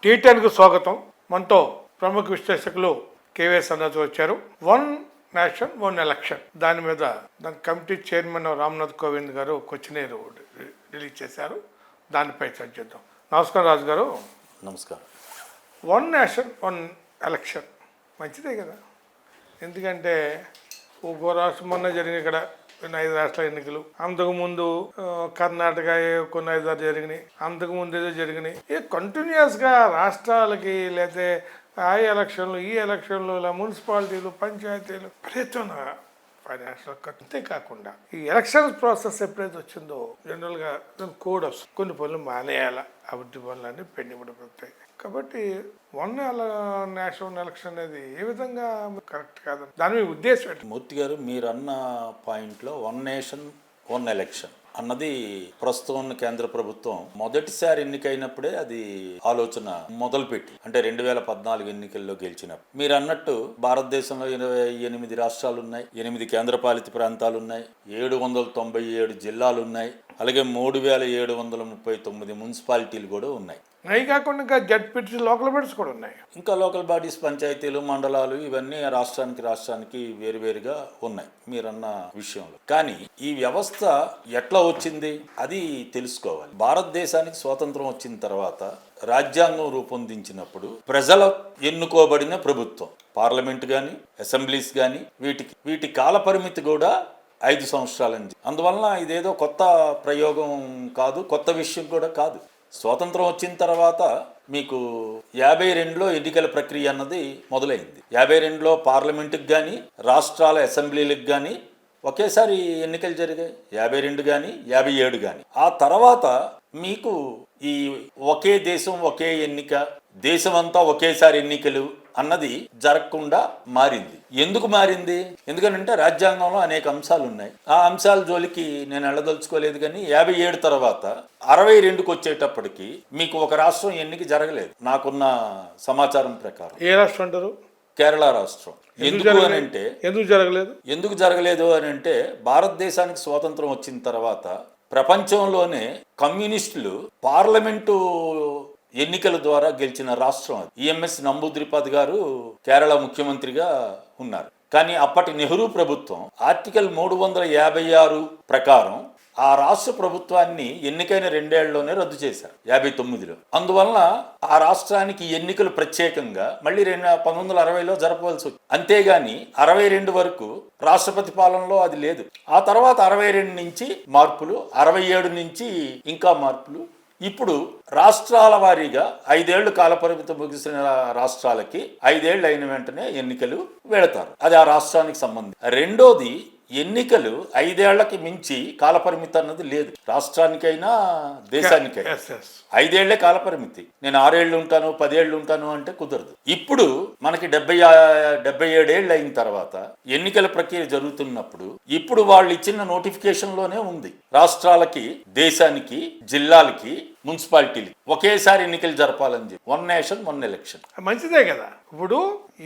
టీ10కు స్వాగతం. మనతో ప్రముఖ విశ్లేషకులు కేవీఎస్ అన్నది వచ్చారు. వన్ నేషన్ వన్ ఎలక్షన్ దాని మీద దాని కమిటీ చైర్మన్ రామ్నాథ్ కోవింద్ గారు క్వశ్చనర్ రిలీజ్ చేశారు. దానిపై చర్చిద్దాం. నమస్కారం రాజు గారు. నమస్కారం. వన్ నేషన్ వన్ ఎలక్షన్ మంచిదే కదా, ఎందుకంటే ఒక్కో రాష్ట్రం మొన్న జరిగిన ఇక్కడ 5 రాష్ట్రాల ఎన్నికలు, అంతకుముందు కర్ణాటక కొన్ని 5 జరిగినాయి, అంతకుముందు ఏదో జరిగినాయి. కంటిన్యూస్గా రాష్ట్రాలకి లేకపోతే ఆ ఎలక్షన్లు ఈ ఎలక్షన్లు ఇలా మున్సిపాలిటీలు పంచాయతీలు ప్రయత్నం ఫైనాన్షియల్ అంతేకాకుండా ఈ ఎలక్షన్ ప్రాసెస్ ఎప్పుడైతే వచ్చిందో జనరల్గా కోడ్ వస్తుంది, కొన్ని పనులు మానేయాల, అభివృద్ధి పనులన్నీ పెండింగ్ పడిపోతాయి. కాబట్టి వన్ నేషనల్ ఎలక్షన్ అనేది ఏ విధంగా కరెక్ట్ కాదని దాని మీ ఉద్దేశం ఏంటి? మూర్తి గారు, మీరు అన్న పాయింట్లో వన్ నేషన్ వన్ ఎలక్షన్ అన్నది ప్రస్తుతం ఉన్న కేంద్ర ప్రభుత్వం మొదటిసారి ఎన్నికైనప్పుడే అది ఆలోచన మొదలుపెట్టి, అంటే 2014 ఎన్నికల్లో గెలిచినప్పుడు. మీరు అన్నట్టు భారతదేశంలో 28 రాష్ట్రాలు ఉన్నాయి, 8 కేంద్రపాలిత ప్రాంతాలు ఉన్నాయి, 797 జిల్లాలు ఉన్నాయి, అలాగే 3739 మున్సిపాలిటీలు కూడా ఉన్నాయి. అవి కాకుండా ఇంకా జడ్పీటీ లోకల్ బాడీస్ కూడా ఉన్నాయి. ఇంకా లోకల్ బాడీస్, పంచాయతీలు, మండలాలు ఇవన్నీ రాష్ట్రానికి వేరువేరుగా ఉన్నాయి మీరన్న విషయంలో. కానీ ఈ వ్యవస్థ ఎట్లా వచ్చింది అది తెలుసుకోవాలి. భారతదేశానికి స్వాతంత్రం వచ్చిన తర్వాత రాజ్యాంగం రూపొందించినప్పుడు ప్రజల ఎన్నుకోబడిన ప్రభుత్వం, పార్లమెంట్ కానీ అసెంబ్లీస్ కానీ వీటి కాల పరిమితి కూడా 5 సంవత్సరాలని. అందువలన ఇదేదో కొత్త ప్రయోగం కాదు, కొత్త విషయం కూడా కాదు. స్వాతంత్రం వచ్చిన తర్వాత మీకు 52లో ఎన్నికల ప్రక్రియ అన్నది మొదలైంది. 52లో పార్లమెంటుకి కానీ రాష్ట్రాల అసెంబ్లీలకు కానీ ఒకేసారి ఎన్నికలు జరిగాయి, 52 కానీ 57 కానీ. ఆ తర్వాత మీకు ఈ ఒకే దేశం ఒకే ఎన్నిక, దేశమంతా ఒకేసారి ఎన్నికలు అన్నది జరగకుండా మారింది. ఎందుకు మారింది? ఎందుకనంటే రాజ్యాంగంలో అనేక అంశాలు ఉన్నాయి. ఆ అంశాల జోలికి నేను వెళ్ళదలుచుకోలేదు. కానీ 57 తర్వాత 62కి వచ్చేటప్పటికి మీకు ఒక రాష్ట్రం ఎన్నిక జరగలేదు నాకున్న సమాచారం ప్రకారం. ఏ రాష్ట్రం అంటారు? కేరళ రాష్ట్రం. ఎందుకు జరగలేదు అని అంటే భారతదేశానికి స్వాతంత్రం వచ్చిన తర్వాత ప్రపంచంలోనే కమ్యూనిస్టులు పార్లమెంటు ఎన్నికల ద్వారా గెలిచిన రాష్ట్రం అది. ఈఎంఎస్ నంబూద్రిపాద్ గారు కేరళ ముఖ్యమంత్రిగా ఉన్నారు. కానీ అప్పటి నెహ్రూ ప్రభుత్వం ఆర్టికల్ 356 ప్రకారం ఆ రాష్ట్ర ప్రభుత్వాన్ని ఎన్నికైన 2 ఏళ్లలోనే రద్దు చేశారు, 59లో. అందువలన ఆ రాష్ట్రానికి ఎన్నికలు ప్రత్యేకంగా మళ్ళీ 1960లో జరపవలసి వచ్చింది. అంతేగాని 62 వరకు రాష్ట్రపతి పాలనలో అది లేదు. ఆ తర్వాత 62 నుంచి మార్పులు, 67 నుంచి ఇంకా మార్పులు. ఇప్పుడు రాష్ట్రాల వారీగా 5 ఏళ్లు కాలపరిమితి ముగిసిన రాష్ట్రాలకి 5 ఏళ్ళు అయిన వెంటనే ఎన్నికలు వెళతారు. అది ఆ రాష్ట్రానికి సంబంధించి. రెండోది, ఎన్నికలు 5 ఏళ్లకి మించి కాలపరిమితి అన్నది లేదు రాష్ట్రానికైనా దేశానికైనా. 5 ఏళ్లే కాలపరిమితి. నేను 6 ఏళ్ళు ఉంటాను, 10 ఏళ్ళు ఉంటాను అంటే కుదరదు. ఇప్పుడు మనకి 77 ఏళ్ళు అయిన తర్వాత ఎన్నికల ప్రక్రియ జరుగుతున్నప్పుడు ఇప్పుడు వాళ్ళు ఇచ్చిన నోటిఫికేషన్లోనే ఉంది, రాష్ట్రాలకి, దేశానికి, జిల్లాలకి, మున్సిపాలిటీలకి ఒకేసారి ఎన్నికలు జరపాలని చెప్పి. వన్ నేషన్ వన్ ఎలక్షన్ మంచిదే కదా. ఇప్పుడు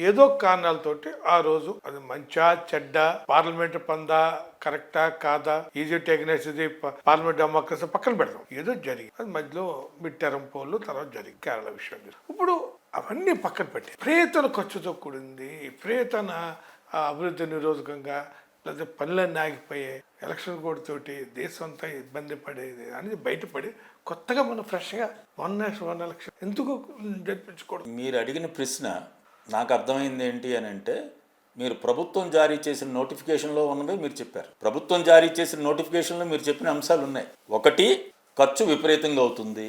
ఏదో కారణాలతోటి ఆ రోజు అది మంచా చెడ్డ, పార్లమెంట్ పందా, కరెక్టా కాదా, ఈజీ టెక్నెస్, ఇది పార్లమెంట్ డెమోక్రసీ పక్కన పెడతాం. ఏదో జరిగింది, అది మధ్యలో మిడ్ టర్మ్ పోల్లు తర్వాత జరిగింది కేరళ విషయం. ఇప్పుడు అవన్నీ పక్కన పెట్టి ప్రేతన ఖర్చుతో కూడింది, ప్రేతన అభివృద్ధి నిరోధకంగా లేదా పనులన్నీ ఆగిపోయాయి, ఎలక్షన్ కోడ్ తోటి దేశం అంతా ఇబ్బంది పడేది అనేది బయటపడి కొత్తగా మనం ఫ్రెష్గా వన్ నేషన్ వన్ ఎలక్షన్ ఎందుకు జరిపించకూడదు? మీరు అడిగిన ప్రశ్న నాకు అర్థమైంది ఏంటి అని అంటే, మీరు ప్రభుత్వం జారీ చేసిన నోటిఫికేషన్లో ఉన్నవే మీరు చెప్పారు. ప్రభుత్వం జారీ చేసిన నోటిఫికేషన్లో మీరు చెప్పిన అంశాలు ఉన్నాయి. ఒకటి, ఖర్చు విపరీతంగా అవుతుంది.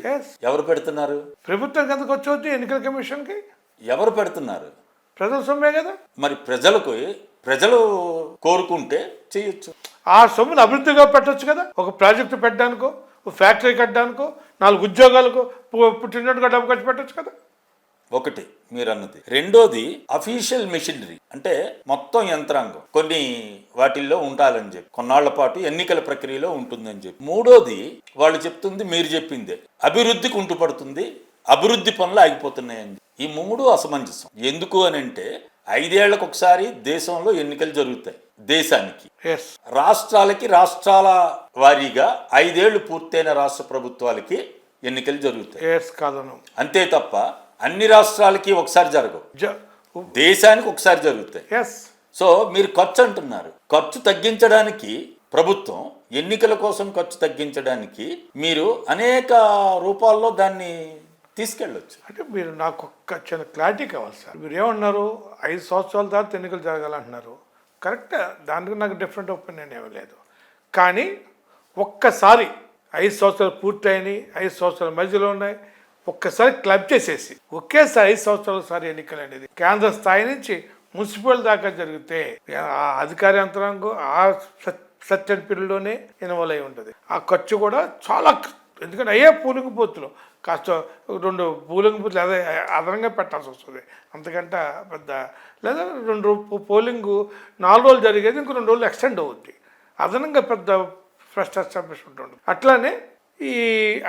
ఎవరు పెడుతున్నారు? ప్రభుత్వం కింద ఖర్చు అవుతుంది. ఎన్నికల కమిషన్కి ఎవరు పెడుతున్నారు? ప్రజల సొమ్మే కదా. మరి ప్రజలు కోరుకుంటే చేయొచ్చు. ఆ సొమ్మును అభివృద్ధిగా పెట్టచ్చు కదా. ఒక ప్రాజెక్టు పెట్టడానికో, ఒక ఫ్యాక్టరీ కట్టడానికో, 4 ఉద్యోగాలకు పుట్టినట్టుగా డబ్బు ఖర్చు పెట్టచ్చు కదా. ఒకటి మీరు అన్నది. రెండోది, అఫీషియల్ మెషినరీ అంటే మొత్తం యంత్రాంగం కొన్ని వాటిల్లో ఉండాలని చెప్పి, కొన్నాళ్ల పాటు ఎన్నికల ప్రక్రియలో ఉంటుందని చెప్పి. మూడోది, వాళ్ళు చెప్తుంది మీరు చెప్పిందే, అభివృద్ధి కుంటుపడుతుంది, అభివృద్ధి పనులు ఆగిపోతున్నాయని. ఈ 3 అసమంజసం. ఎందుకు అని అంటే 5 ఏళ్లకు ఒకసారి దేశంలో ఎన్నికలు జరుగుతాయి దేశానికి. రాష్ట్రాలకి రాష్ట్రాల వారీగా 5 ఏళ్లు పూర్తయిన రాష్ట్ర ప్రభుత్వాలకి ఎన్నికలు జరుగుతాయి. కాదను. అంతే తప్ప అన్ని రాష్ట్రాలకి ఒకసారి జరగవు, దేశానికి ఒకసారి జరుగుతాయి. ఎస్. సో మీరు ఖర్చు అంటున్నారు, ఖర్చు తగ్గించడానికి ప్రభుత్వం ఎన్నికల కోసం ఖర్చు తగ్గించడానికి మీరు అనేక రూపాల్లో దాన్ని తీసుకెళ్ళొచ్చు. అంటే మీరు నాకు ఒక్క చిన్న క్లారిటీ కావాలి సార్. మీరు ఏమన్నారు, 5 సంవత్సరాల తర్వాత ఎన్నికలు జరగాలంటున్నారు. కరెక్ట్, దానికి నాకు డిఫరెంట్ ఒపీనియన్ ఏమీ లేదు. కానీ ఒక్కసారి 5 సంవత్సరాలు పూర్తయినాయి, 5 సంవత్సరాల మధ్యలో ఉన్నాయి, ఒక్కసారి క్లబ్ చేసేసి ఒకేసారి 5 సంవత్సరాల సారి ఎన్నికలు అనేది కేంద్ర స్థాయి నుంచి మున్సిపల్ దాకా జరిగితే ఆ అధికార యంత్రాంగం ఆ సర్టెన్ పీరియడ్లోనే ఇన్వాల్వ్ అయి ఉంటుంది. ఆ ఖర్చు కూడా చాలా, ఎందుకంటే అయ్యే పోలింగ్ బూత్లు కాస్త 2 పోలింగ్ బూత్లు అదే అదనంగా పెట్టాల్సి వస్తుంది. అంతకంటే పెద్ద లేదా 2 పోలింగ్ 4 రోజులు జరిగేది ఇంకో 2 రోజులు ఎక్స్టెండ్ అవుద్ది. అదనంగా పెద్ద ఫస్ట్ ఎస్టాబ్లిష్మెంట్ ఉంటుంది. అట్లానే ఈ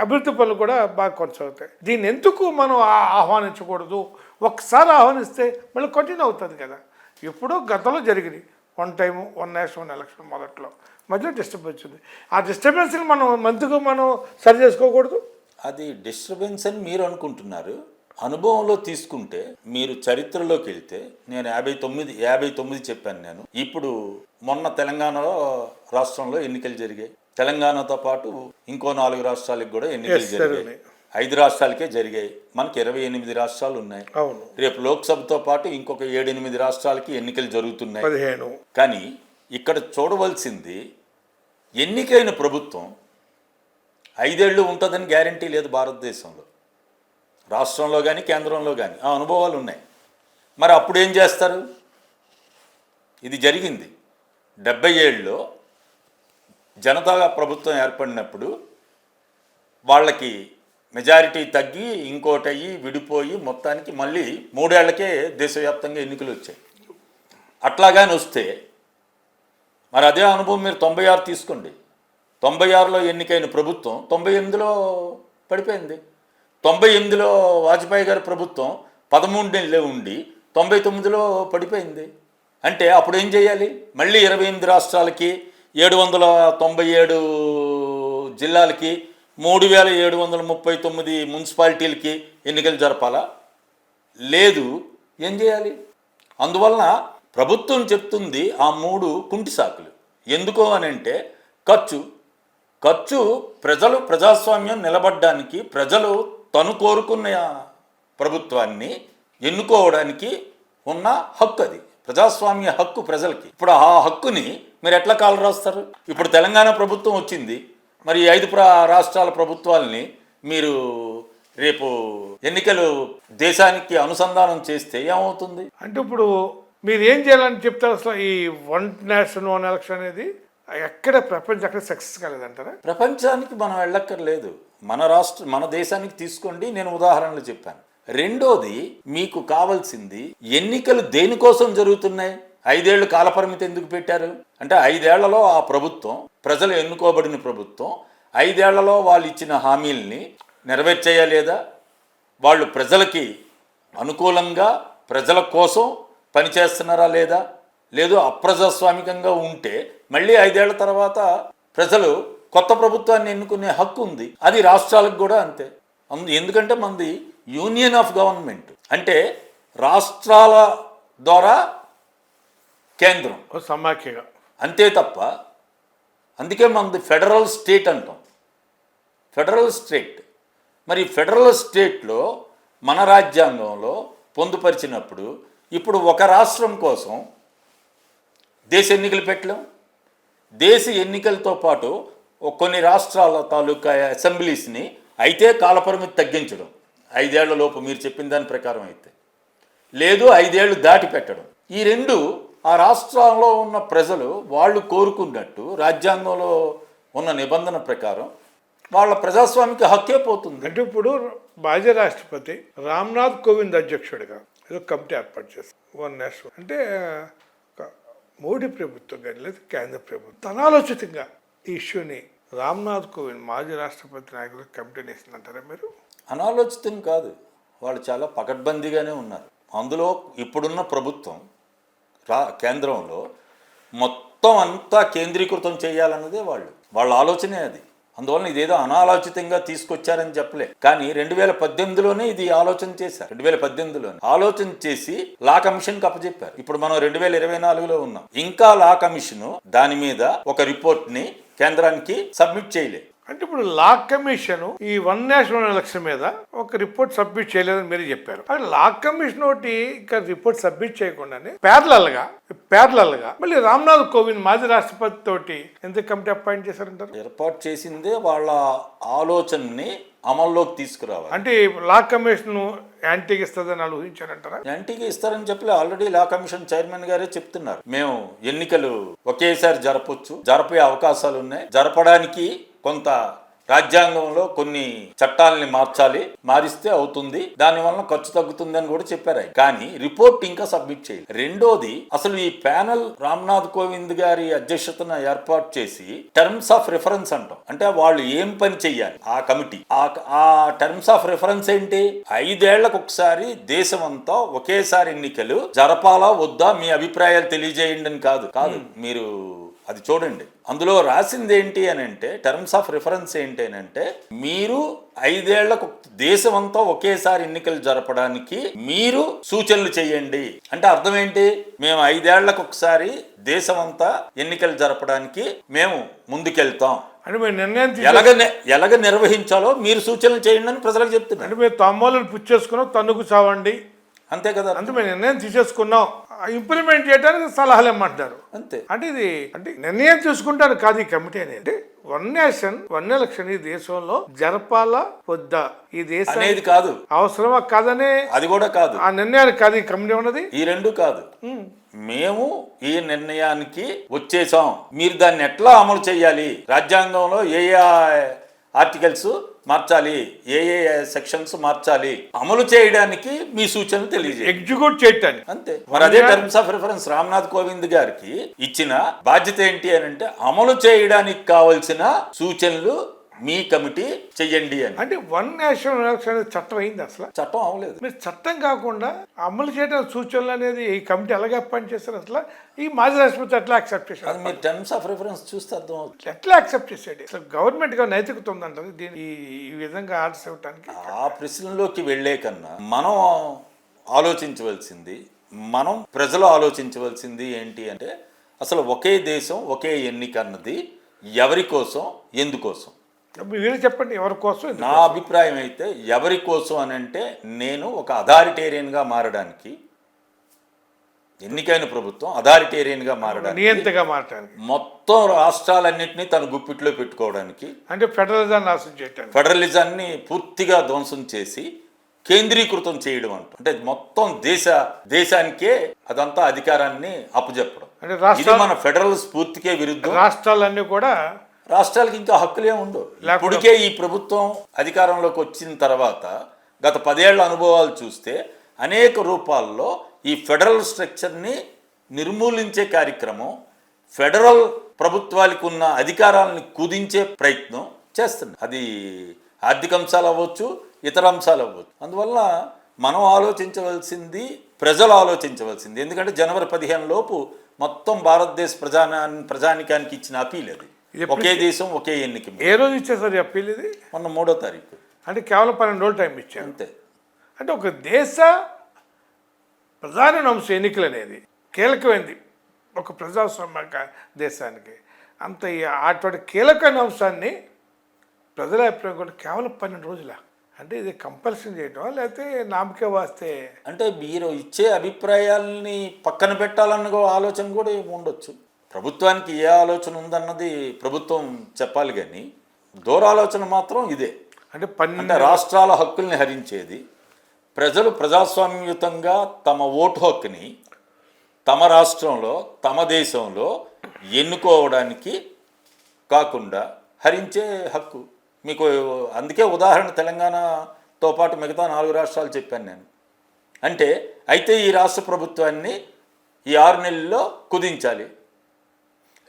అభివృద్ధి పనులు కూడా బాగా కొనసాగుతాయి. దీన్ని ఎందుకు మనం ఆహ్వానించకూడదు? ఒక్కసారి ఆహ్వానిస్తే మళ్ళీ కంటిన్యూ అవుతుంది కదా. ఎప్పుడో గతంలో జరిగింది 1 టైము 1 నేషన్ 1 ఎలక్షన్ మొదట్లో మధ్యలో డిస్టర్బెన్స్ వచ్చింది. ఆ డిస్టర్బెన్స్ని మనం సరి చేసుకోకూడదు. అది డిస్టర్బెన్స్ అని మీరు అనుకుంటున్నారు. అనుభవంలో తీసుకుంటే మీరు చరిత్రలోకి వెళ్తే నేను 59 చెప్పాను నేను. ఇప్పుడు మొన్న తెలంగాణలో రాష్ట్రంలో ఎన్నికలు జరిగాయి. తెలంగాణతో పాటు ఇంకో 4 రాష్ట్రాలకు కూడా ఎన్నికలు జరిగాయి. 5 రాష్ట్రాలకే జరిగాయి. మనకి 28 రాష్ట్రాలు ఉన్నాయి. రేపు లోక్సభతో పాటు ఇంకొక 7-8 రాష్ట్రాలకి ఎన్నికలు జరుగుతున్నాయి. 15. కానీ ఇక్కడ చూడవలసింది, ఎన్నికైన ప్రభుత్వం 5 ఏళ్ళు ఉంటుందని గ్యారంటీ లేదు భారతదేశంలో. రాష్ట్రంలో కానీ కేంద్రంలో కానీ ఆ అనుభవాలు ఉన్నాయి. మరి అప్పుడు ఏం చేస్తారు? ఇది జరిగింది 77లో జనతా ప్రభుత్వం ఏర్పడినప్పుడు వాళ్ళకి మెజారిటీ తగ్గి ఇంకోటి అయ్యి విడిపోయి మొత్తానికి మళ్ళీ 3 ఏళ్లకే దేశవ్యాప్తంగా ఎన్నికలు వచ్చాయి. అట్లాగాని వస్తే మరి అదే అనుభవం మీరు 96 తీసుకోండి. 96లో ఎన్నికైన ప్రభుత్వం 98లో పడిపోయింది. 98లో వాజ్పేయి గారి ప్రభుత్వం 13 నెలలు ఉండి 99లో పడిపోయింది. అంటే అప్పుడు ఏం చేయాలి? మళ్ళీ 28 రాష్ట్రాలకి 797 జిల్లాలకి 3739 మున్సిపాలిటీలకి ఎన్నికలు జరపాలా? లేదు. ఏం చేయాలి? అందువలన ప్రభుత్వం చెప్తుంది ఆ 3 కుంటి సాకులు. ఎందుకో అని అంటే ఖర్చు ప్రజాస్వామ్యం నిలబడడానికి ప్రజలు తను కోరుకున్న ప్రభుత్వాన్ని ఎన్నుకోవడానికి ఉన్న హక్కు. అది ప్రజాస్వామ్య హక్కు ప్రజలకి. ఇప్పుడు ఆ హక్కుని మీరు ఎట్లా కాలు రాస్తారు? ఇప్పుడు తెలంగాణ ప్రభుత్వం వచ్చింది, మరి 5 రాష్ట్రాల ప్రభుత్వాలని మీరు రేపు ఎన్నికలు దేశానికి అనుసంధానం చేస్తే ఏమవుతుంది? అంటే ఇప్పుడు మీరు ఏం చేయాలని చెప్తారు? అసలు ఈ 1 నేషన్ 1 ఎలక్షన్ అనేది ఎక్కడ ప్రపంచం ఎక్కడ సక్సెస్ కాలేదంటారా? ప్రపంచానికి మనం వెళ్ళక్కర్లేదు, మన దేశానికి తీసుకోండి. నేను ఉదాహరణలు చెప్పాను. రెండోది, మీకు కావాల్సింది ఎన్నికలు దేనికోసం జరుగుతున్నాయి? 5 ఏళ్ళు కాలపరిమితి ఎందుకు పెట్టారు అంటే 5 ఏళ్లలో ఆ ప్రభుత్వం, ప్రజలు ఎన్నుకోబడిన ప్రభుత్వం 5 ఏళ్లలో వాళ్ళు ఇచ్చిన హామీల్ని నెరవేర్చేయా లేదా? వాళ్ళు ప్రజలకి అనుకూలంగా ప్రజల కోసం పనిచేస్తున్నారా లేదా? లేదు అప్రజాస్వామికంగా ఉంటే మళ్ళీ 5 ఏళ్ల తర్వాత ప్రజలు కొత్త ప్రభుత్వాన్ని ఎన్నుకునే హక్కు ఉంది. అది రాష్ట్రాలకు కూడా అంతే. ఎందుకంటే మనది యూనియన్ ఆఫ్ గవర్నమెంట్, అంటే రాష్ట్రాల ద్వారా కేంద్రం సమాఖ్యగా, అంతే తప్ప. అందుకే మనది ఫెడరల్ స్టేట్ అంటాం. Federal state. మరి ఫెడరల్ స్టేట్లో మన రాజ్యాంగంలో పొందుపరిచినప్పుడు ఇప్పుడు ఒక రాష్ట్రం కోసం దేశ ఎన్నికలు పెట్టలేం. దేశ ఎన్నికలతో పాటు కొన్ని రాష్ట్రాల తాలూకా అసెంబ్లీస్ని అయితే కాలపరిమితి తగ్గించడం 5 ఏళ్లలోపు మీరు చెప్పిన దాని ప్రకారం అయితే, లేదు 5 ఏళ్ళు దాటి పెట్టడం. ఈ 2 ఆ రాష్ట్రాల్లో ఉన్న ప్రజలు వాళ్ళు కోరుకున్నట్టు రాజ్యాంగంలో ఉన్న నిబంధన ప్రకారం వాళ్ళ ప్రజాస్వామిక హక్కే పోతుంది. అంటే ఇప్పుడు మాజీ రాష్ట్రపతి రామ్నాథ్ కోవింద్ అధ్యక్షుడిగా ఏదో కమిటీ ఏర్పాటు చేస్తారు 1 నేషన్. అంటే మోడీ ప్రభుత్వం కానీ లేదా కేంద్ర ప్రభుత్వం తనాలోచితంగా ఈ ఇష్యూని రామ్నాథ్ కోవింద్ మాజీ రాష్ట్రపతి నాయకులు కమిటీని ఇస్తుందంటారా మీరు? అనాలోచితం కాదు, వాళ్ళు చాలా పకడ్బందీగానే ఉన్నారు. అందులో ఇప్పుడున్న ప్రభుత్వం కేంద్రంలో మొత్తం అంతా కేంద్రీకృతం చేయాలన్నదే వాళ్ళ ఆలోచనే అది. అందువలన ఇదేదో అనాలోచితంగా తీసుకొచ్చారని చెప్పలే. కానీ 2018లోనే ఇది ఆలోచన చేశారు. 2018లోనే ఆలోచన చేసి లా కమిషన్కి అప్పచెప్పారు. ఇప్పుడు మనం 2024లో ఉన్నాం. ఇంకా లా కమిషన్ దాని మీద ఒక రిపోర్ట్ ని కేంద్రానికి సబ్మిట్ చేయలేదు. అంటే ఇప్పుడు లా కమిషన్ ఈ వన్ నేషనల్ ఎలక్షన్ మీద ఒక రిపోర్ట్ సబ్మిట్ చేయలేదని మీరు చెప్పారు. అది లా కమిషన్ ఒకటి ఇంకా రిపోర్ట్ సబ్మిట్ చేయకుండానే ప్యారలల్ గా మళ్ళీ రామ్నాథ్ కోవింద్ మాజీ రాష్ట్రపతి తోటి ఎందుకు కమిటీ అపాయింట్ చేశారంటారు? ఏర్పాటు చేసిందే వాళ్ళ ఆలోచనని అమల్లోకి తీసుకురావాలి. అంటే లా కమిషన్ యాంటీకి ఇస్తుందని వాళ్ళు ఊహించారంటారా? యాంటీకి ఇస్తారని చెప్పలే. ఆల్రెడీ లా కమిషన్ చైర్మన్ గారే చెప్తున్నారు, మేము ఎన్నికలు ఒకేసారి జరిపే అవకాశాలు ఉన్నాయి, జరపడానికి కొంత రాజ్యాంగంలో కొన్ని చట్టాలని మారిస్తే అవుతుంది, దానివల్ల ఖర్చు తగ్గుతుంది అని కూడా చెప్పారు. కానీ రిపోర్ట్ ఇంకా సబ్మిట్ చేయాలి. రెండోది, అసలు ఈ ప్యానల్ రామ్నాథ్ కోవింద్ గారి అధ్యక్షతన ఏర్పాటు చేసి టర్మ్స్ ఆఫ్ రిఫరెన్స్ అంటాం. అంటే వాళ్ళు ఏం పని చెయ్యాలి ఆ కమిటీ, ఆ టర్మ్స్ ఆఫ్ రిఫరెన్స్ ఏంటి? 5 ఏళ్లకు ఒకసారి దేశమంతా ఒకేసారి ఎన్నికలు జరపాలా వద్దా, మీ అభిప్రాయాలు తెలియజేయండి అని కాదు. మీరు అది చూడండి. అందులో రాసింది ఏంటి అని అంటే, టర్మ్స్ ఆఫ్ రిఫరెన్స్ ఏంటి అని అంటే, మీరు 5 ఏళ్లకు దేశమంతా ఒకేసారి ఎన్నికలు జరపడానికి మీరు సూచనలు చేయండి. అంటే అర్థం ఏంటి? మేము 5 ఏళ్లకు ఒకసారి దేశమంతా ఎన్నికలు జరపడానికి మేము ముందుకెళ్తాం అంటే మీరు నిర్ణయం ఎలాగ నిర్వహించాలో మీరు సూచనలు చేయండి అని ప్రజలకు చెప్తున్నారు. అంటే మీరు తమ్మోళ్ళని పుచ్చేసుకున్నాం, తన్నుకు చావండి, అంతే కదా. అంటే మేము నిర్ణయం తీసేసుకున్నాం, ఇంప్లిమెంట్ చేయడానికి సలహాలు ఇమ్మంటారు అంతే. అంటే ఇది అంటే నిర్ణయం తీసుకుంటారు కాదు ఈ కమిటీ అనేది. వన్ నేషన్ వన్ ఎలక్షన్ ఈ దేశంలో జరపాలా వద్దా, ఈ దేశం అనేది కాదు, అవసరమా కాదనే అది కూడా కాదు, ఆ నిర్ణయాలు కాదు ఈ కమిటీ ఉన్నది. ఈ రెండు కాదు. మేము ఈ నిర్ణయానికి వచ్చేసాం, మీరు దాన్ని ఎట్లా అమలు చేయాలి, రాజ్యాంగంలో ఏ ఆర్టికల్స్ మార్చాలి, ఏ సెక్షన్స్ మార్చాలి, అమలు చేయడానికి మీ సూచనలు తెలియజేయాలి, ఎగ్జిక్యూట్ చేయటానికి. అంతే. మరి అదే terms of reference Ramnath Kovind గారికి ఇచ్చిన బాధ్యత ఏంటి అని అంటే, అమలు చేయడానికి కావలసిన సూచనలు మీ కమిటీ చెయ్యండి అని. అంటే వన్ నేషనల్ ఎలక్షన్ అనేది చట్టం అయింది, అసలు చట్టం అవ్వలేదు. మీరు చట్టం కాకుండా అమలు చేయడానికి సూచనలు అనేది ఈ కమిటీ ఎలాగ అపాయింట్ చేస్తారు? అసలు ఈ మాజీ రాష్ట్రపతి ఎట్లా యాక్సెప్ట్ చేశారు? అది మీరు టర్మ్స్ ఆఫ్ రిఫరెన్స్ చూస్తే అర్థం అవుతుంది. ఎట్లా యాక్సెప్ట్ చేసాడు? అసలు గవర్నమెంట్ గా నైతికత ఉందంటారు దీన్ని ఈ విధంగా ఆర్డర్స్ ఇవ్వడానికి? ఆ ప్రశ్నలోకి వెళ్లే కన్నా మనం ఆలోచించవలసింది, ప్రజలు ఆలోచించవలసింది ఏంటి అంటే, అసలు ఒకే దేశం ఒకే ఎన్నిక అన్నది ఎవరి కోసం, ఎందుకోసం? మీరు చెప్పండి, ఎవరి కోసం? నా అభిప్రాయం అయితే ఎవరి కోసం అని అంటే, నేను ఒక అథారిటేరియన్గా మారడానికి, ఎన్నికైన ప్రభుత్వం అథారిటేరియన్గా మారడానికి, నియంతగా మారడానికి, మొత్తం రాష్ట్రాలన్నింటినీ తన గుప్పిట్లో పెట్టుకోవడానికి, అంటే ఫెడరలిజాన్ని నాశనం చేయడానికి, ఫెడరలిజాన్ని పూర్తిగా ధ్వంసం చేసి కేంద్రీకృతం చేయడం అంట. అంటే మొత్తం దేశానికే అదంతా అధికారాన్ని అప్పచెప్పడం. అంటే ఇది మన ఫెడరల్ స్ఫూర్తికే విరుద్ధం. రాష్ట్రాలన్నీ కూడా, రాష్ట్రాలకి ఇంకా హక్కులే ఉండవు. ఇప్పటికే ఈ ప్రభుత్వం అధికారంలోకి వచ్చిన తర్వాత గత 10 ఏళ్ల అనుభవాలు చూస్తే అనేక రూపాల్లో ఈ ఫెడరల్ స్ట్రక్చర్ని నిర్మూలించే కార్యక్రమం, ఫెడరల్ ప్రభుత్వాలకు ఉన్న అధికారాలను కుదించే ప్రయత్నం చేస్తుంది. అది ఆర్థిక అంశాలు అవ్వచ్చు, ఇతర అంశాలు అవ్వచ్చు. అందువల్ల మనం ఆలోచించవలసింది, ప్రజలు ఆలోచించవలసింది. ఎందుకంటే జనవరి 15 లోపు మొత్తం భారతదేశ ప్రజానికానికి ఇచ్చిన అపీల్ అది. ఒకే దేశం ఒకే ఎన్నిక. ఏ రోజు ఇచ్చేసారు అప్పీల్ ఇది? మొన్న 3వ తారీఖు. అంటే కేవలం 12 రోజులు టైం ఇచ్చారు అంతే. అంటే ఒక దేశ ప్రధాన అంశం ఎన్నికలు అనేది కీలకమైంది ఒక ప్రజాస్వామ్య దేశానికి. అంత అటువంటి కీలకమైన అంశాన్ని ప్రజల అభిప్రాయం కూడా కేవలం 12 రోజుల, అంటే ఇది కంపల్సరీ చేయటం లేకపోతే నామకే వాస్తే? అంటే మీరు ఇచ్చే అభిప్రాయాలని పక్కన పెట్టాలన్న ఆలోచన కూడా ఉండొచ్చు. ప్రభుత్వానికి ఏ ఆలోచన ఉందన్నది ప్రభుత్వం చెప్పాలి, కానీ దూరాలోచన మాత్రం ఇదే. అంటే రాష్ట్రాల హక్కుల్ని హరించేది, ప్రజలు ప్రజాస్వామ్యయుతంగా తమ ఓటు హక్కుని తమ రాష్ట్రంలో, తమ దేశంలో ఎన్నుకోవడానికి కాకుండా హరించే హక్కు. మీకు అందుకే ఉదాహరణ తెలంగాణతో పాటు మిగతా 4 రాష్ట్రాలు చెప్పాను నేను. అంటే అయితే ఈ రాష్ట్ర ప్రభుత్వాన్ని ఈ 6 నెలల్లో కుదించాలి,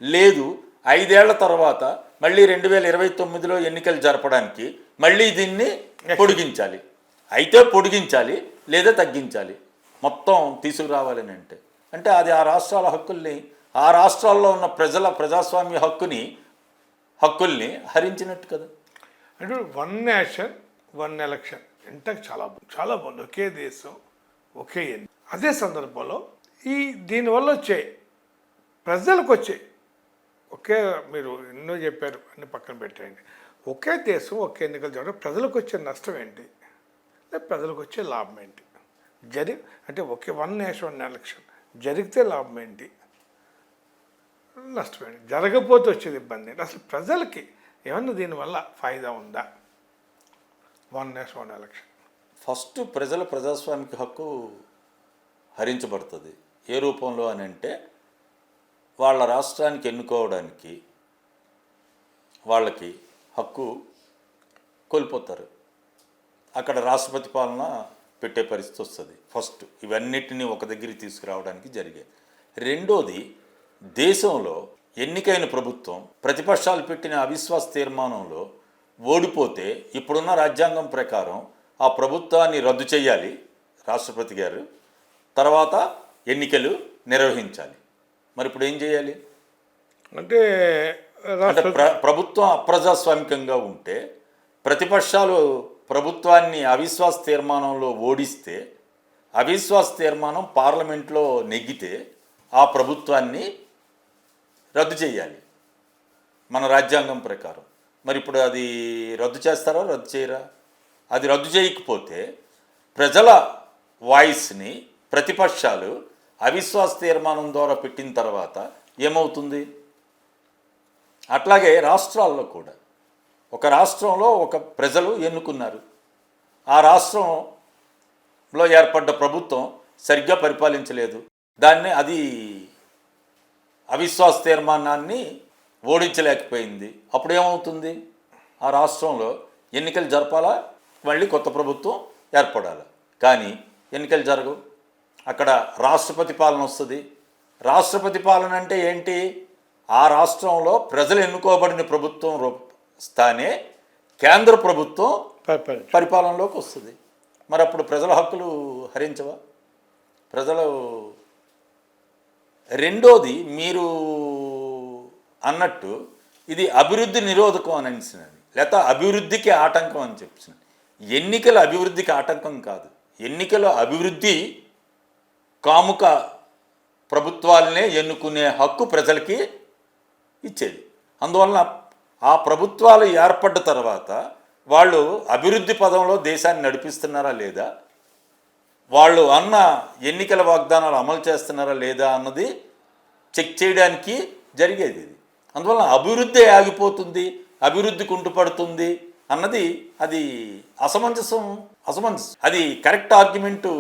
లేదు 5 ఏళ్ల తర్వాత మళ్ళీ 2029లో ఎన్నికలు జరపడానికి మళ్ళీ దీన్ని పొడిగించాలి. అయితే పొడిగించాలి లేదా తగ్గించాలి, మొత్తం తీసుకురావాలని అంటే అది ఆ రాష్ట్రాల హక్కుల్ని, ఆ రాష్ట్రాల్లో ఉన్న ప్రజాస్వామ్య హక్కుని హక్కుల్ని హరించినట్టు కదా. అంటే వన్ నేషన్ వన్ ఎలక్షన్ అంటే చాలా చాలా బాగుంది. ఒకే దేశం ఒకే ఎన్ని. అదే సందర్భంలో దీనివల్ల వచ్చే ప్రజలకు వచ్చే మీరు ఎన్నో చెప్పారు అన్ని పక్కన పెట్టేయండి. ఒకే దేశం ఒకే ఎన్నికలు జరగడం ప్రజలకు వచ్చే నష్టం ఏంటి, లేదా ప్రజలకు వచ్చే లాభం ఏంటి? అంటే ఒకే వన్ నేషన్ వన్ ఎలక్షన్ జరిగితే లాభం ఏంటి, నష్టం ఏంటి, జరగకపోతే వచ్చేది ఇబ్బంది ఏంటి? అసలు ప్రజలకి ఏమన్నా దీనివల్ల ఫాయిదా ఉందా one nation one election? First ప్రజల ప్రజాస్వామిక హక్కు హరించబడుతుంది. ఏ రూపంలో అని అంటే వాళ్ళ రాష్ట్రానికి ఎన్నుకోవడానికి వాళ్ళకి హక్కు కోల్పోతారు. అక్కడ రాష్ట్రపతి పాలన పెట్టే పరిస్థితి వస్తుంది. ఫస్ట్ ఇవన్నిటిని ఒక దగ్గరికి తీసుకురావడానికి జరిగేది. రెండోది, దేశంలో ఎన్నికైన ప్రభుత్వం ప్రతిపక్షాలు పెట్టిన అవిశ్వాస తీర్మానంలో ఓడిపోతే ఇప్పుడున్న రాజ్యాంగం ప్రకారం ఆ ప్రభుత్వాన్ని రద్దు చేయాలి రాష్ట్రపతి గారు, తర్వాత ఎన్నికలు నిర్వహించాలి. మరి ఇప్పుడు ఏం చేయాలి అంటే ప్రభుత్వం అప్రజాస్వామికంగా ఉంటే ప్రతిపక్షాలు ప్రభుత్వాన్ని అవిశ్వాస తీర్మానంలో ఓడిస్తే అవిశ్వాస తీర్మానం పార్లమెంట్లో నెగ్గితే ఆ ప్రభుత్వాన్ని రద్దు చేయాలి మన రాజ్యాంగం ప్రకారం. మరి ఇప్పుడు అది రద్దు చేస్తారా, రద్దు చేయరా? అది రద్దు చేయకపోతే ప్రజల వాయిస్ని ప్రతిపక్షాలు అవిశ్వాస తీర్మానం ద్వారా పెట్టిన తర్వాత ఏమవుతుంది? అట్లాగే రాష్ట్రాల్లో కూడా ఒక రాష్ట్రంలో ఒక ప్రజలు ఎన్నుకున్నారు, ఆ రాష్ట్రంలో ఏర్పడ్డ ప్రభుత్వం సరిగ్గా పరిపాలించలేదు, అది అవిశ్వాస తీర్మానాన్ని ఓడించలేకపోయింది. అప్పుడు ఏమవుతుంది? ఆ రాష్ట్రంలో ఎన్నికలు జరపాలా, మళ్ళీ కొత్త ప్రభుత్వం ఏర్పడాలి. కానీ ఎన్నికలు జరగవు. అక్కడ రాష్ట్రపతి పాలన వస్తుంది. రాష్ట్రపతి పాలన అంటే ఏంటి? ఆ రాష్ట్రంలో ప్రజలు ఎన్నుకోబడిన ప్రభుత్వం స్థానే కేంద్ర ప్రభుత్వం పరిపాలనలోకి వస్తుంది. మరి అప్పుడు ప్రజల హక్కులు హరించవా ప్రజలు? రెండోది, మీరు అన్నట్టు ఇది అభివృద్ధి నిరోధకం అని అనిసినది, లేకపోతే అభివృద్ధికి ఆటంకం అని చెప్పిన. ఎన్నికల అభివృద్ధికి ఆటంకం కాదు. ఎన్నికల అభివృద్ధి కాముక ప్రభుత్వాలనే ఎన్నుకునే హక్కు ప్రజలకి ఇచ్చేది. అందువలన ఆ ప్రభుత్వాలు ఏర్పడ్డ తర్వాత వాళ్ళు అభివృద్ధి పదంలో దేశాన్ని నడిపిస్తున్నారా లేదా, వాళ్ళు అన్న ఎన్నికల వాగ్దానాలు అమలు చేస్తున్నారా లేదా అన్నది చెక్ చేయడానికి జరిగేది ఇది. అందువలన అభివృద్ధి ఆగిపోతుంది, అభివృద్ధి కుంటుపడుతుంది అన్నది అది అసమంజసం. అది కరెక్ట్ ఆర్గ్యుమెంటు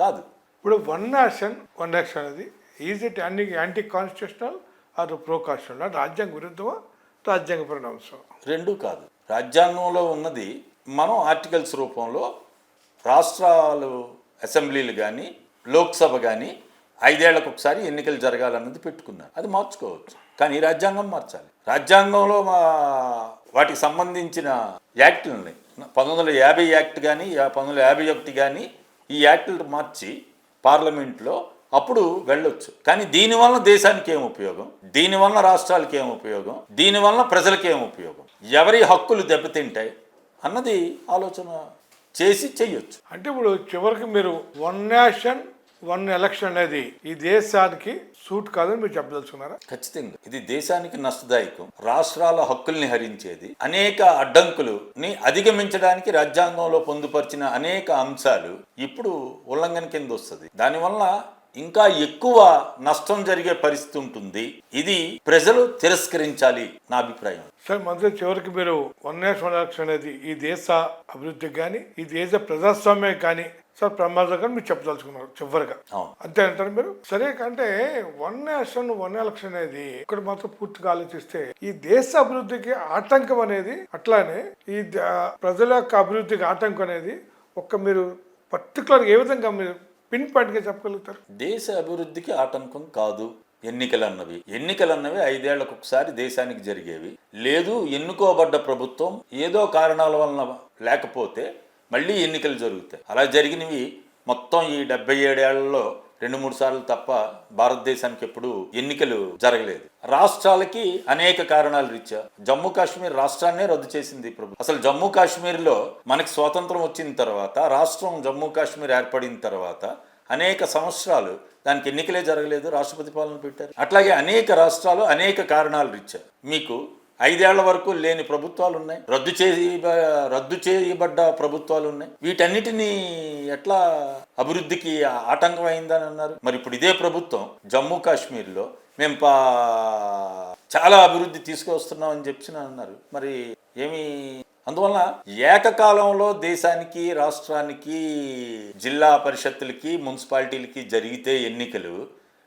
కాదు. ఇప్పుడు వన్ నేషన్ వన్ ఎలక్షన్ అనేది is it anti constitutional or pro constitutional? రాజ్యాంగ విరుద్ధమా, రాజ్యాంగపరమైన అంశం? రెండూ కాదు. రాజ్యాంగంలో ఉన్నది మనం ఆర్టికల్స్ రూపంలో రాష్ట్రాలు అసెంబ్లీలు కానీ లోక్సభ కానీ 5 ఏళ్లకు ఒకసారి ఎన్నికలు జరగాలన్నది పెట్టుకున్నారు. అది మార్చుకోవచ్చు, కానీ రాజ్యాంగం మార్చాలి. రాజ్యాంగంలో వాటికి సంబంధించిన యాక్టులని 1950 యాక్ట్ కానీ 1951 కానీ ఈ యాక్టులు మార్చి పార్లమెంట్లో అప్పుడు వెళ్ళొచ్చు. కానీ దీనివల్ల దేశానికి ఏం ఉపయోగం, దీనివల్ల రాష్ట్రాలకి ఏం ఉపయోగం, దీనివల్ల ప్రజలకి ఏం ఉపయోగం, ఎవరి హక్కులు దెబ్బతింటాయి అన్నది ఆలోచన చేసి చెయ్యొచ్చు. అంటే ఇప్పుడు చివరికి మీరు వన్ నేషన్ వన్ ఎలక్షన్ అనేది ఈ దేశానికి సూట్ కాదని మీరు చెప్పదలుచుకున్నారా? ఖచ్చితంగా ఇది దేశానికి నష్టదాయకం, రాష్ట్రాల హక్కుల్ని హరించేది, అనేక అడ్డంకులని అధిగమించడానికి రాజ్యాంగంలో పొందుపరిచిన అనేక అంశాలు ఇప్పుడు ఉల్లంఘన కింద వస్తుంది. దానివల్ల ఇంకా ఎక్కువ నష్టం జరిగే పరిస్థితి ఉంటుంది. ఇది ప్రజలు తిరస్కరించాలి నా అభిప్రాయం. సార్, మంత్రి చివరికి మీరు వన్ నేషన్ వన్ ఎలక్షన్ అనేది ఈ దేశ అభివృద్ధికి కానీ ఈ దేశ ప్రజాస్వామ్యం కానీ సార్ ప్రమాదంగా మీరు చెప్పదలుచుకున్నారు చివరిగా, అంతే అంటారు మీరు? సరే, అంటే వన్ నేషన్ వన్ ఎలక్షన్ అనేది ఇక్కడ మాత్రం పూర్తిగా ఆలోచిస్తే ఈ దేశ అభివృద్ధికి ఆటంకం అనేది, అట్లానే ఈ ప్రజల యొక్క అభివృద్ధికి ఆటంకం అనేది మీరు పర్టికులర్ ఏ విధంగా మీరు పిన్ పాయింట్గా చెప్పగలుగుతారు? దేశ అభివృద్ధికి ఆటంకం కాదు ఎన్నికలు అన్నవి 5 ఏళ్లకు ఒకసారి దేశానికి జరిగేవి. లేదు, ఎన్నుకోబడ్డ ప్రభుత్వం ఏదో కారణాల వలన లేకపోతే మళ్ళీ ఎన్నికలు జరుగుతాయి. అలా జరిగినవి మొత్తం ఈ 77 ఏళ్లలో 2-3 సార్లు తప్ప భారతదేశానికి ఎప్పుడు ఎన్నికలు జరగలేదు. రాష్ట్రాలకి అనేక కారణాలు రీత్యా జమ్మూ కాశ్మీర్ రాష్ట్రాన్నే రద్దు చేసింది ప్రభుత్వం. అసలు జమ్మూ కాశ్మీర్లో మనకి స్వాతంత్రం వచ్చిన తర్వాత, రాష్ట్రం జమ్మూ కాశ్మీర్ ఏర్పడిన తర్వాత అనేక సంవత్సరాలు దానికి ఎన్నికలే జరగలేదు, రాష్ట్రపతి పాలన పెట్టారు. అట్లాగే అనేక రాష్ట్రాలు అనేక కారణాలు రీత్యా మీకు 5 ఏళ్ల వరకు లేని ప్రభుత్వాలు ఉన్నాయి, రద్దు చేయబడ్డ ప్రభుత్వాలు ఉన్నాయి. వీటన్నిటినీ ఎట్లా అభివృద్ధికి ఆటంకం అయిందని అన్నారు. మరి ఇప్పుడు ఇదే ప్రభుత్వం జమ్మూ కాశ్మీర్లో మేము చాలా అభివృద్ధి తీసుకువస్తున్నామని చెప్పి అన్నారు. మరి ఏమి, అందువలన ఏకకాలంలో దేశానికి, రాష్ట్రానికి, జిల్లా పరిషత్తులకి, మున్సిపాలిటీలకి జరిగితే ఎన్నికలు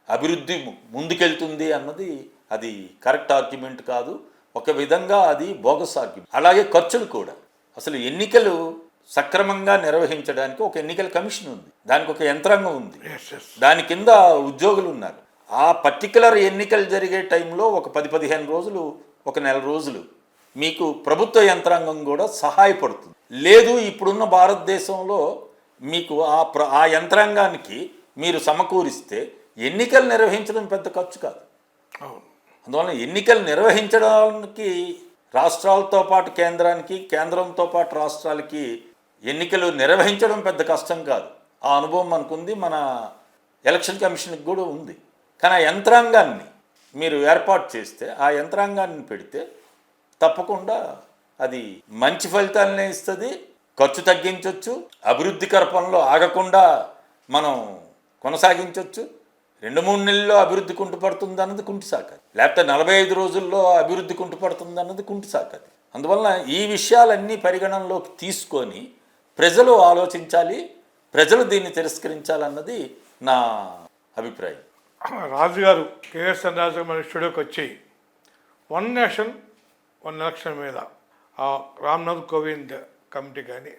అభివృద్ధి ముందుకెళ్తుంది అన్నది అది కరెక్ట్ ఆర్గ్యుమెంట్ కాదు. ఒక విధంగా అది బోగస్ ఆర్గ్యుమెంట్. అలాగే ఖర్చులు కూడా, అసలు ఎన్నికలు సక్రమంగా నిర్వహించడానికి ఒక ఎన్నికల కమిషన్ ఉంది, దానికి ఒక యంత్రాంగం ఉంది, దాని కింద ఉద్యోగులు ఉన్నారు. ఆ పర్టికులర్ ఎన్నికలు జరిగే టైంలో ఒక 10-15 రోజులు, ఒక నెల రోజులు మీకు ప్రభుత్వ యంత్రాంగం కూడా సహాయపడుతుంది. లేదు, ఇప్పుడున్న భారతదేశంలో మీకు ఆ యంత్రాంగానికి మీరు సమకూరిస్తే ఎన్నికలు నిర్వహించడం పెద్ద ఖర్చు కాదు. అందువలన ఎన్నికలు నిర్వహించడానికి రాష్ట్రాలతో పాటు కేంద్రానికి, కేంద్రంతో పాటు రాష్ట్రాలకి ఎన్నికలు నిర్వహించడం పెద్ద కష్టం కాదు. ఆ అనుభవం మనకుంది, మన ఎలక్షన్ కమిషన్కి కూడా ఉంది. కానీ ఆ యంత్రాంగాన్ని మీరు ఏర్పాటు చేస్తే, ఆ యంత్రాంగాన్ని పెడితే తప్పకుండా అది మంచి ఫలితాలనే ఇస్తుంది. ఖర్చు తగ్గించవచ్చు, అభివృద్ధికర పనులు ఆగకుండా మనం కొనసాగించవచ్చు. 2-3 నెలల్లో అభివృద్ధి కుంటుపడుతుంది అన్నది కుంటి సాకది, లేకపోతే 45 రోజుల్లో అభివృద్ధి కుంటుపడుతుంది అన్నది కుంటి సాకది. అందువలన ఈ విషయాలన్నీ పరిగణనలోకి తీసుకొని ప్రజలు ఆలోచించాలి, ప్రజలు దీన్ని తిరస్కరించాలన్నది నా అభిప్రాయం. రాజుగారు కేఎస్ఎన్ రాజు మన స్టూడియోకి వచ్చి వన్ నేషన్ వన్ ఎలక్షన్ మీద రామ్నాథ్ కోవింద్ కమిటీ కానీ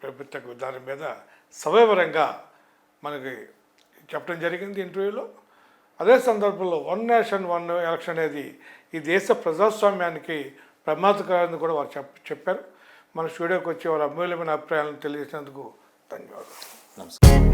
ప్రభుత్వ విధానం మీద సవివరంగా మనకి చెప్పడం జరిగింది ఇంటర్వ్యూలో. అదే సందర్భంలో వన్ నేషన్ వన్ ఎలక్షన్ అనేది ఈ దేశ ప్రజాస్వామ్యానికి ప్రమాదకరమని కూడా వారు చెప్పారు. మన స్టూడియోకి వచ్చి వారి అమూల్యమైన అభిప్రాయాలను తెలియజేసినందుకు ధన్యవాదాలు. నమస్కారం.